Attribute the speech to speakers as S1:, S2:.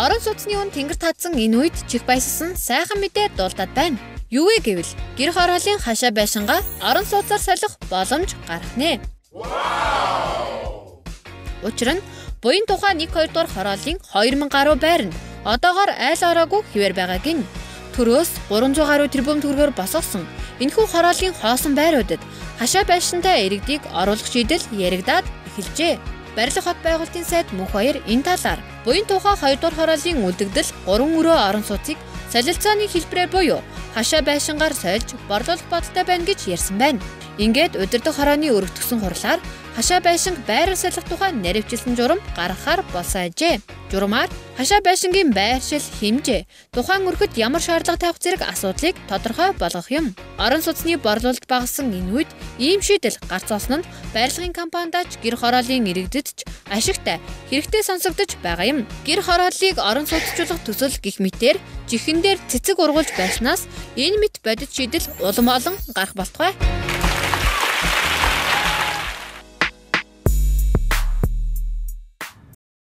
S1: Орон сууцны үн тэнгэр татсан энэ үед чих баяссан сайхан мэдээ дуулдаад байна. Юу вэ гэвэл гэр хорооллын хашаа байшингаа орон сууцаар солих боломж гарах нэ. Учир нь буян тухай 1-2 дугаар хорооллын 2000 гаруй байр нь одоогоор айл ороогүй хэвээр байгааг нь. Төрөөс 300 гаруй тэрбум төгрөгөөр босгосон энэхүү хорооллын хоосон байруудад хашаа байшинтай иргэдийг оруулах шийдэл яригдаад эхэлжээ. Барилга хот байгуулалтын сайд мөнх баяр энэ талаар буян тухай 2 дугаар хорооллын үлдэгдэл 3 өрөө орон сууцыг солилцооны хэлбэрээр буюу хашаа байшингаар сольж борлуулах бодолтой байна гэж ярьсан байна. Ингээд удирдах хорооны өргөтгсөн хурлаар хашаа байшинг байраар солих тухай наривчилсан журам гаргахаар болсон ажээ. Журмаар хашаа байшингийн байршил хэмжээ, тухайн өрхөд ямар шаардлага тавих зэрэг асуудлыг тодорхой болгох юм. Орон сууцны борлуулалт багассан энэ үед ийм шийдэл гарц олсон нь барилгын компанидаач гэр хорооллын иргэдэд ч ашигтай хэрэгтэй сонсогдож байгаа юм. Гэр хорооллыг орон сууцчлах төсөл гих мэтээр чихэн дээр цэцэг ургуулж байснаас энэ мэт бодит шийдэл улам олон гарах болтугай.